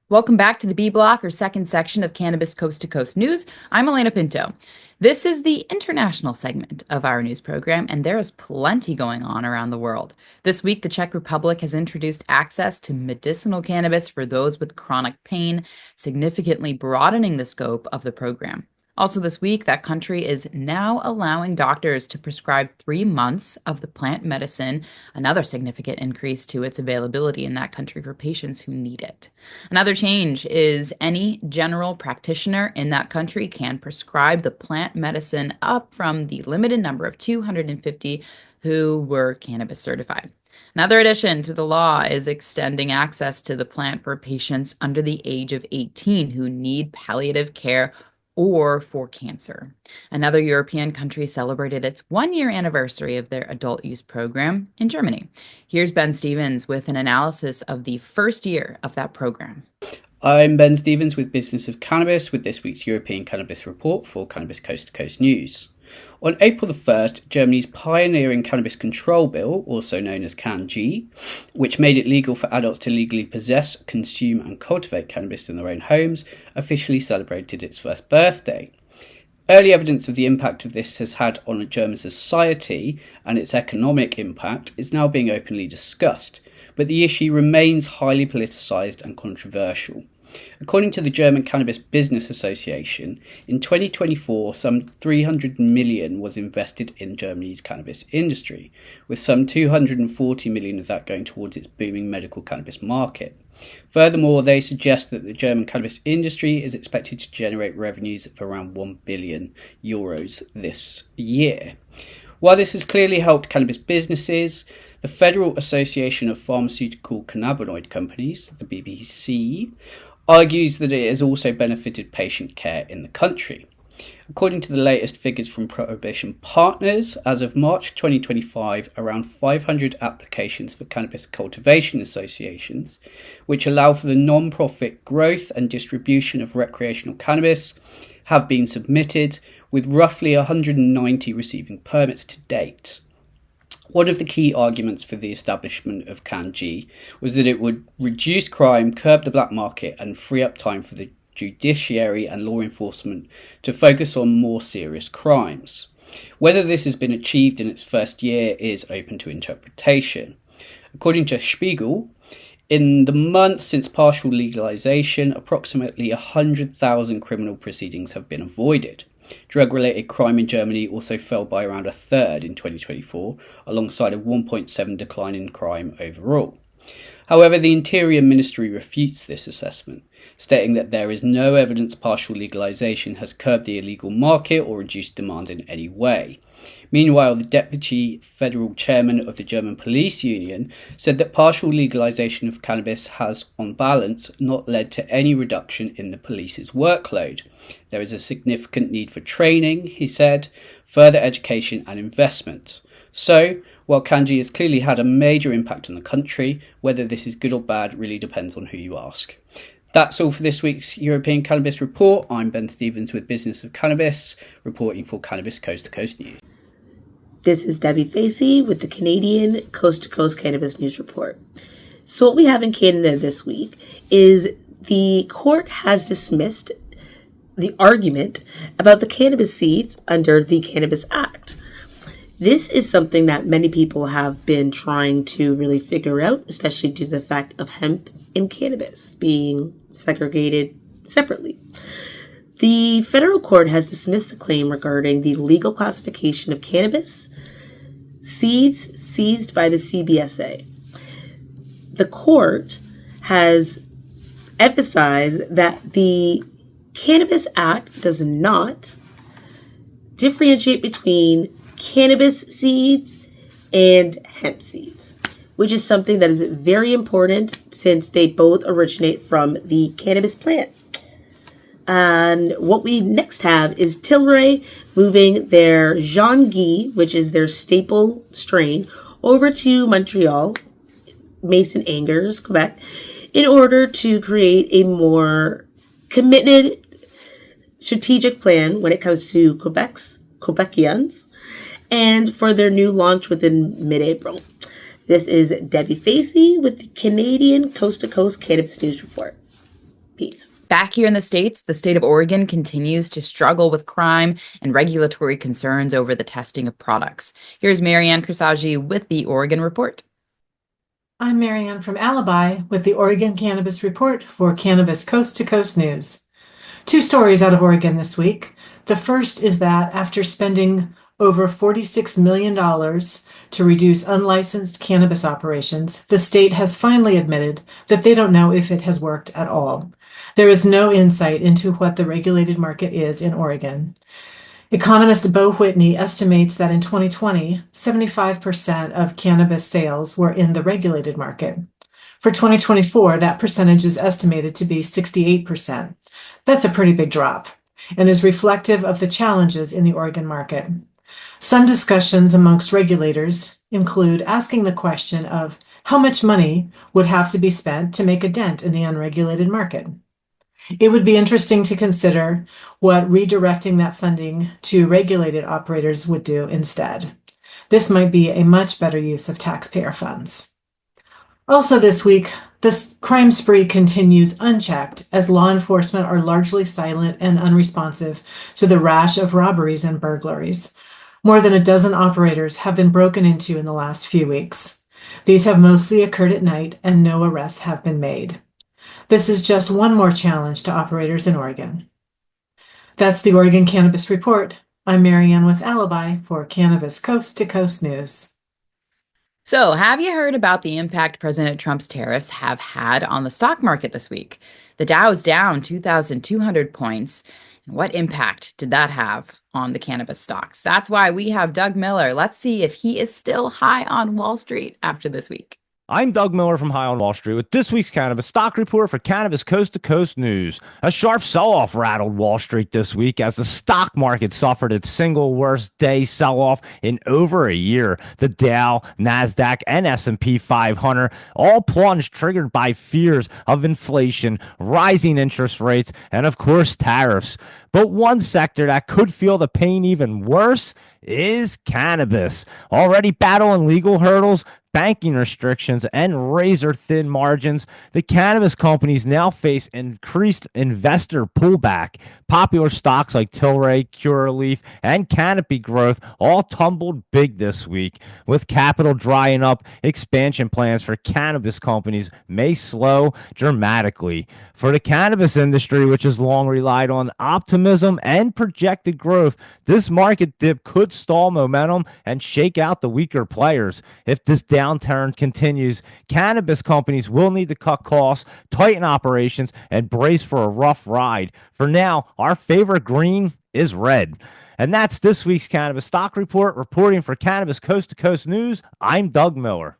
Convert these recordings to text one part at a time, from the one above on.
Welcome back to the B Block, or second section of Cannabis Coast to Coast News. I'm Alaina Pinto. This is the international segment of our news program, and there is plenty going on around the world. This week, the Czech Republic has introduced access to medicinal cannabis for those with chronic pain, significantly broadening the scope of the program. Also, this week, that country is now allowing doctors to prescribe 3 months of the plant medicine, another significant increase to its availability in that country for patients who need it. Another change is any general practitioner in that country can prescribe the plant medicine up from the limited number of 250 who were cannabis certified. Another addition to the law is extending access to the plant for patients under the age of 18 who need palliative care or for cancer. Another European country celebrated its 1 year anniversary of their adult use program in Germany. Here's Ben Stevens with an analysis of the first year of that program. I'm Ben Stevens with Business of Cannabis with this week's European Cannabis Report for Cannabis Coast to Coast News. On April the 1st, Germany's pioneering Cannabis Control Bill, also known as CanG, which made it legal for adults to legally possess, consume and cultivate cannabis in their own homes, officially celebrated its first birthday. Early evidence of the impact of this has had on German society and its economic impact is now being openly discussed, but the issue remains highly politicised and controversial. According to the German Cannabis Business Association, in 2024, some 300 million was invested in Germany's cannabis industry, with some 240 million of that going towards its booming medical cannabis market. Furthermore, they suggest that the German cannabis industry is expected to generate revenues of around 1 billion euros this year. While this has clearly helped cannabis businesses, the Federal Association of Pharmaceutical Cannabinoid Companies, the BBC, argues that it has also benefited patient care in the country. According to the latest figures from Prohibition Partners, as of March 2025, around 500 applications for cannabis cultivation associations, which allow for the non-profit growth and distribution of recreational cannabis, have been submitted, with roughly 190 receiving permits to date. One of the key arguments for the establishment of CanG was that it would reduce crime, curb the black market, and free up time for the judiciary and law enforcement to focus on more serious crimes. Whether this has been achieved in its first year is open to interpretation. According to Spiegel, in the months since partial legalization, approximately 100,000 criminal proceedings have been avoided. Drug-related crime in Germany also fell by around a third in 2024, alongside a 1.7% decline in crime overall. However, the Interior Ministry refutes this assessment, stating that there is no evidence partial legalization has curbed the illegal market or reduced demand in any way. Meanwhile, the Deputy Federal Chairman of the German Police Union said that partial legalization of cannabis has, on balance, not led to any reduction in the police's workload. There is a significant need for training, he said, further education and investment. So, while CanG has clearly had a major impact on the country, whether this is good or bad really depends on who you ask. That's all for this week's European Cannabis Report. I'm Ben Stevens with Business of Cannabis, reporting for Cannabis Coast to Coast News. This is Debi Facey with the Canadian Coast to Coast Cannabis News Report. So what we have in Canada this week is the court has dismissed the argument about the cannabis seeds under the Cannabis Act. This is something that many people have been trying to really figure out, especially due to the fact of hemp and cannabis being segregated separately. The federal court has dismissed the claim regarding the legal classification of cannabis seeds seized by the CBSA. The court has emphasized that the Cannabis Act does not differentiate between cannabis seeds and hemp seeds, which is something that is very important since they both originate from the cannabis plant. And what we next have is Tilray moving their Jean Guy, which is their staple strain, over to Montreal, Mason Angers, Quebec, in order to create a more committed strategic plan when it comes to Quebecians and for their new launch within mid-April. This is Debi Facey with the Canadian Coast to Coast Cannabis News Report. Peace. Back here in the States, the state of Oregon continues to struggle with crime and regulatory concerns over the testing of products. Here's Marianne Cursetjee with the Oregon Report. I'm Marianne from Alibi with the Oregon Cannabis Report for Cannabis Coast to Coast News. Two stories out of Oregon this week. The first is that after spending over $46 million to reduce unlicensed cannabis operations, the state has finally admitted that they don't know if it has worked at all. There is no insight into what the regulated market is in Oregon. Economist Bo Whitney estimates that in 2020, 75% of cannabis sales were in the regulated market. For 2024, that percentage is estimated to be 68%. That's a pretty big drop and is reflective of the challenges in the Oregon market. Some discussions amongst regulators include asking the question of how much money would have to be spent to make a dent in the unregulated market. It would be interesting to consider what redirecting that funding to regulated operators would do instead. This might be a much better use of taxpayer funds. Also this week, the crime spree continues unchecked as law enforcement are largely silent and unresponsive to the rash of robberies and burglaries. More than a dozen operators have been broken into in the last few weeks. These have mostly occurred at night and no arrests have been made. This is just one more challenge to operators in Oregon. That's the Oregon Cannabis Report. I'm Marianne with Alibi for Cannabis Coast to Coast News. So, have you heard about the impact President Trump's tariffs have had on the stock market this week? The Dow is down 2,200 points. And what impact did that have on the cannabis stocks? That's why we have Doug Miller. Let's see if he is still high on Wall Street after this week. I'm Doug Miller from High on Wall Street with this week's Cannabis Stock Report for Cannabis Coast to Coast News. A sharp sell-off rattled Wall Street this week as the stock market suffered its single worst day sell-off in over a year. The Dow, NASDAQ, and S&P 500 all plunged, triggered by fears of inflation, rising interest rates, and of course tariffs. But one sector that could feel the pain even worse is cannabis. Already battling legal hurdles, banking restrictions, and razor-thin margins, the cannabis companies now face increased investor pullback. Popular stocks like Tilray, Curaleaf, and Canopy Growth all tumbled big this week. With capital drying up, expansion plans for cannabis companies may slow dramatically. For the cannabis industry, which has long relied on optimism and projected growth, this market dip could stall momentum and shake out the weaker players. If this downturn continues, cannabis companies will need to cut costs, tighten operations, and brace for a rough ride. For now, our favorite green is red. And that's this week's Cannabis Stock Report. Reporting for Cannabis Coast to Coast News, I'm Doug Miller.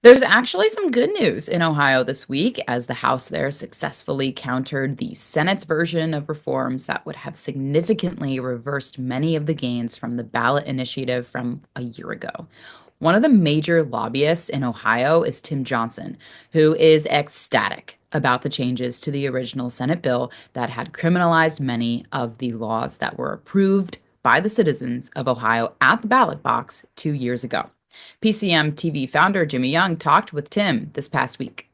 There's actually some good news in Ohio this week as the House there successfully countered the Senate's version of reforms that would have significantly reversed many of the gains from the ballot initiative from a year ago. One of the major lobbyists in Ohio is Tim Johnson, who is ecstatic about the changes to the original Senate bill that had criminalized many of the laws that were approved by the citizens of Ohio at the ballot box 2 years ago. PCM TV founder Jimmy Young talked with Tim this past week.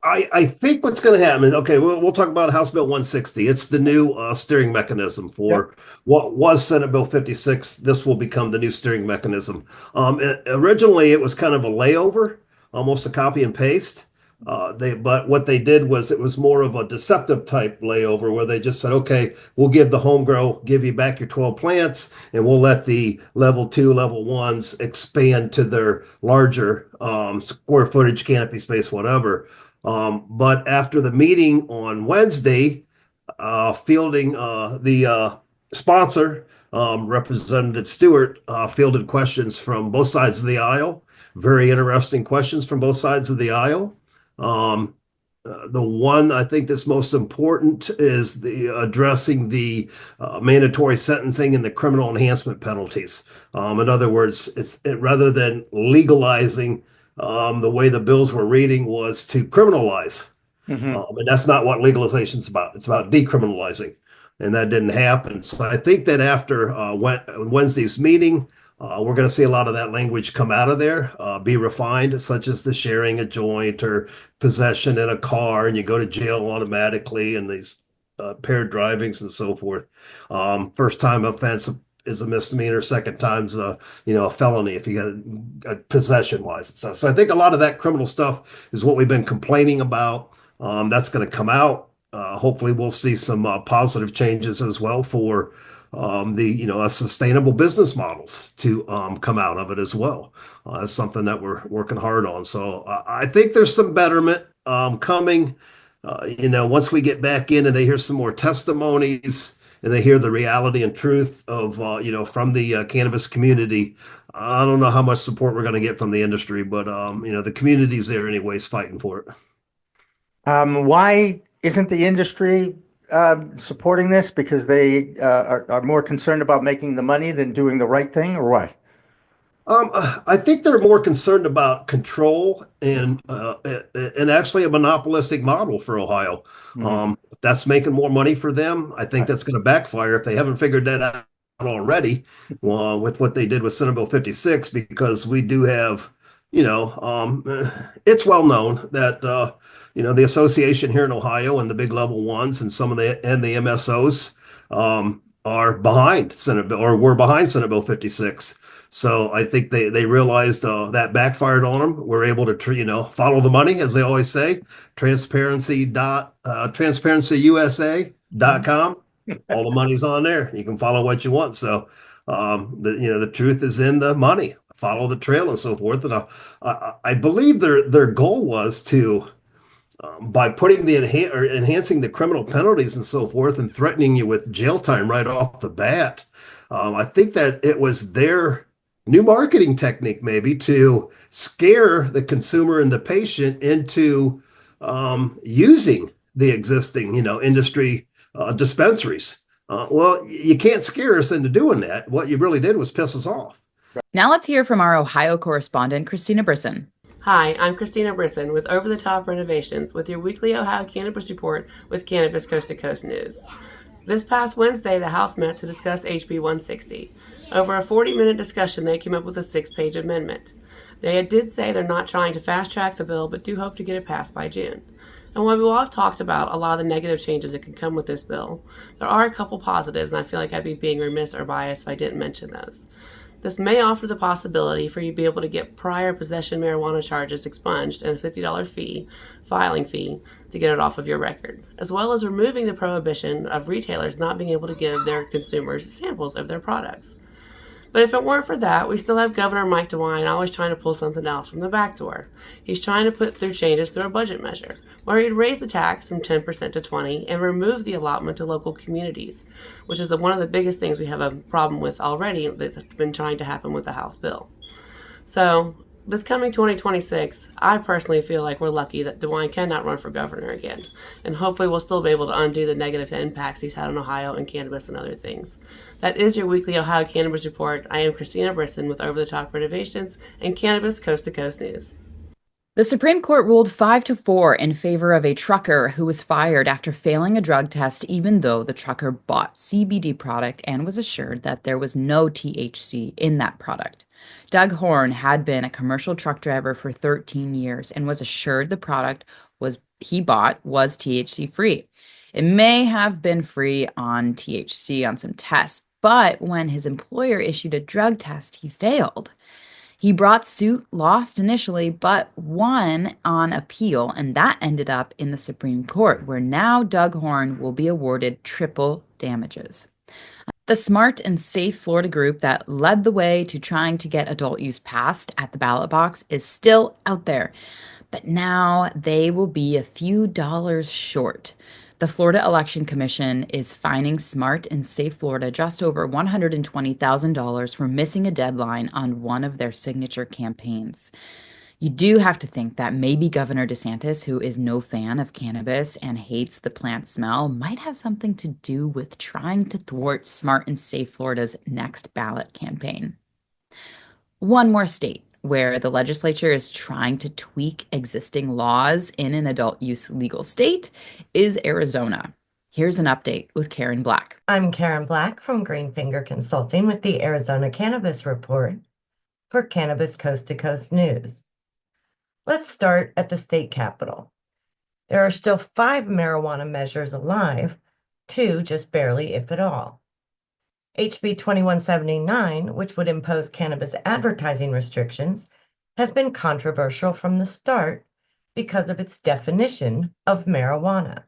I think what's going to happen is, okay, we'll talk about House Bill 160. It's the new steering mechanism for what was Senate Bill 56. This will become the new steering mechanism. Originally, it was kind of a layover, almost a copy and paste. But what they did was it was more of a deceptive type layover where they just said, okay, we'll give the home grow, give you back your 12 plants, and we'll let the level 2, level 1s expand to their larger square footage, canopy space, whatever. But after the meeting on Wednesday, fielding the sponsor, Representative Stewart, fielded questions from both sides of the aisle. Very interesting questions from both sides of the aisle. The one I think that's most important is the addressing the mandatory sentencing and the criminal enhancement penalties. In other words, rather than legalizing, the way the bills were reading was to criminalize. And that's not what legalization is about. It's about decriminalizing. And that didn't happen. So I think that after Wednesday's meeting, We're going to see a lot of that language come out of there, be refined, such as the sharing a joint or possession in a car, and you go to jail automatically, and these paired drivings and so forth. First time offense is a misdemeanor. Second time's a felony if you got a possession license. So I think a lot of that criminal stuff is what we've been complaining about. That's going to come out. Hopefully, we'll see some positive changes as well for sustainable business models to come out of it as well. That's something that we're working hard on. So I think there's some betterment coming. Once we get back in and they hear some more testimonies and they hear the reality and truth of, from the cannabis community. I don't know how much support we're going to get from the industry, but the community's there anyways fighting for it. Why isn't the industry supporting this? Because they are more concerned about making the money than doing the right thing, or what? I think they're more concerned about control and actually a monopolistic model for Ohio. That's making more money for them. I think that's going to backfire if they haven't figured that out already, with what they did with Senate Bill 56, because we do have, it's well known that the association here in Ohio and the big level ones and some of the MSOs are behind Senate Bill, or were behind Senate Bill 56. So I think they realized that backfired on them. We're able to follow the money, as they always say. Transparencyusa.com. All the money's on there. You can follow what you want. So the truth is in the money. Follow the trail and so forth. And I believe their goal was to, by putting or enhancing the criminal penalties and so forth, and threatening you with jail time right off the bat. I think that it was their new marketing technique, maybe, to scare the consumer and the patient into using the existing, industry dispensaries. Well, you can't scare us into doing that. What you really did was piss us off. Now let's hear from our Ohio correspondent, Christina Brisson. Hi, I'm Christina Brisson with Over the Top Renovations with your weekly Ohio Cannabis Report with Cannabis Coast to Coast News. This past Wednesday, the House met to discuss HB 160. Over a 40-minute discussion, they came up with a 6-page amendment. They did say they're not trying to fast-track the bill, but do hope to get it passed by June. And while we all have talked about a lot of the negative changes that can come with this bill, there are a couple positives, and I feel like I'd be being remiss or biased if I didn't mention those. This may offer the possibility for you to be able to get prior possession marijuana charges expunged and a $50 filing fee to get it off of your record, as well as removing the prohibition of retailers not being able to give their consumers samples of their products. But if it weren't for that, we still have Governor Mike DeWine always trying to pull something else from the back door. He's trying to put through changes through a budget measure, where he'd raise the tax from 10% to 20% and remove the allotment to local communities, which is one of the biggest things we have a problem with already that's been trying to happen with the House bill. So this coming 2026, I personally feel like we're lucky that DeWine cannot run for governor again, and hopefully we'll still be able to undo the negative impacts he's had on Ohio and cannabis and other things. That is your weekly Ohio Cannabis Report. I am Christina Brisson with Over the Top Renovations and Cannabis Coast to Coast News. The Supreme Court ruled 5-4 in favor of a trucker who was fired after failing a drug test, even though the trucker bought CBD product and was assured that there was no THC in that product. Doug Horn had been a commercial truck driver for 13 years and was assured the product he bought was THC free. It may have been free on THC on some tests, but when his employer issued a drug test, he failed. He brought suit, lost initially, but won on appeal, and that ended up in the Supreme Court, where now Doug Horn will be awarded triple damages. The Smart and Safe Florida group that led the way to trying to get adult use passed at the ballot box is still out there, but now they will be a few dollars short. The Florida Election Commission is fining Smart and Safe Florida just over $120,000 for missing a deadline on one of their signature campaigns. You do have to think that maybe Governor DeSantis, who is no fan of cannabis and hates the plant smell, might have something to do with trying to thwart Smart and Safe Florida's next ballot campaign. One more state where the legislature is trying to tweak existing laws in an adult use legal state is Arizona. Here's an update with Karen Black. I'm Karen Black from Greenfinger Consulting with the Arizona Cannabis Report for Cannabis Coast to Coast News. Let's start at the state capitol. There are still 5 marijuana measures alive, 2 just barely, if at all. HB 2179, which would impose cannabis advertising restrictions, has been controversial from the start because of its definition of marijuana.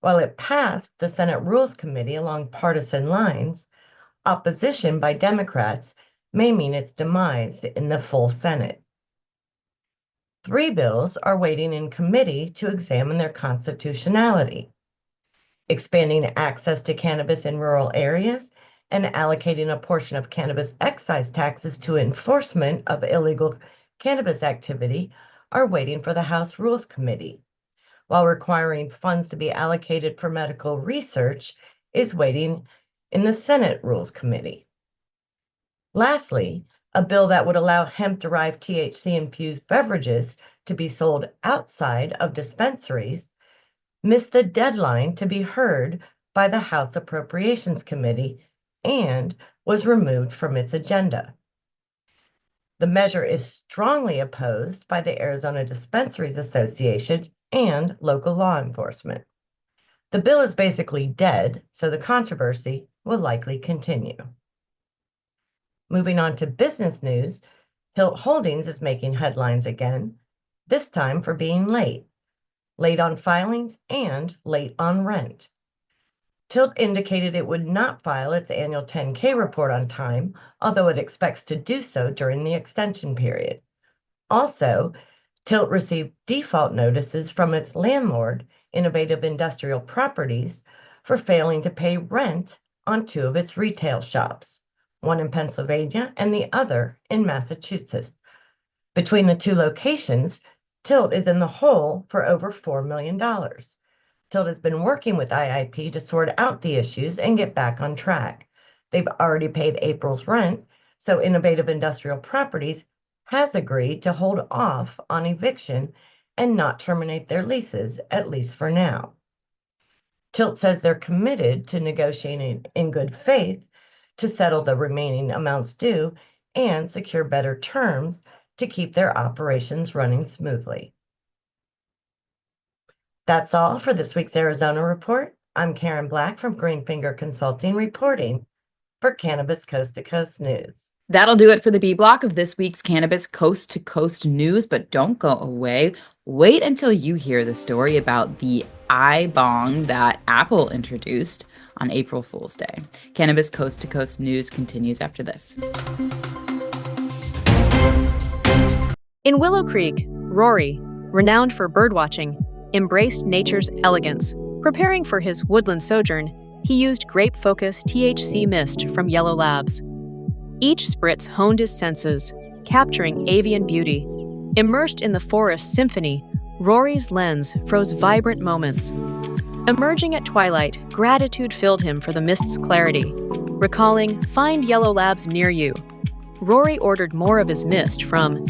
While it passed the Senate Rules Committee along partisan lines, opposition by Democrats may mean its demise in the full Senate. 3 bills are waiting in committee to examine their constitutionality: expanding access to cannabis in rural areas and allocating a portion of cannabis excise taxes to enforcement of illegal cannabis activity are waiting for the House Rules Committee, while requiring funds to be allocated for medical research is waiting in the Senate Rules Committee. Lastly, a bill that would allow hemp-derived THC-infused beverages to be sold outside of dispensaries missed the deadline to be heard by the House Appropriations Committee and was removed from its agenda. The measure is strongly opposed by the Arizona Dispensaries Association and local law enforcement. The bill is basically dead, so the controversy will likely continue. Moving on to business news, Tilt Holdings is making headlines again, this time for being late on filings and late on rent. Tilt indicated it would not file its annual 10K report on time, although it expects to do so during the extension period. Also, Tilt received default notices from its landlord, Innovative Industrial Properties, for failing to pay rent on 2 of its retail shops, one in Pennsylvania and the other in Massachusetts. Between the 2 locations, Tilt is in the hole for over $4 million. Tilt has been working with IIP to sort out the issues and get back on track. They've already paid April's rent, so Innovative Industrial Properties has agreed to hold off on eviction and not terminate their leases, at least for now. Tilt says they're committed to negotiating in good faith to settle the remaining amounts due and secure better terms to keep their operations running smoothly. That's all for this week's Arizona Report. I'm Karen Black from Greenfinger Consulting reporting for Cannabis Coast to Coast News. That'll do it for the B block of this week's Cannabis Coast to Coast news, but don't go away. Wait until you hear the story about the iBong that Apple introduced on April Fool's Day. Cannabis Coast to Coast news continues after this. In Willow Creek, Rory, renowned for birdwatching, embraced nature's elegance. Preparing for his woodland sojourn, he used grape-focused THC mist from Yellow Labs. Each spritz honed his senses, capturing avian beauty. Immersed in the forest symphony, Rory's lens froze vibrant moments. Emerging at twilight, gratitude filled him for the mist's clarity. Recalling, find Yellow Labs near you. Rory ordered more of his mist from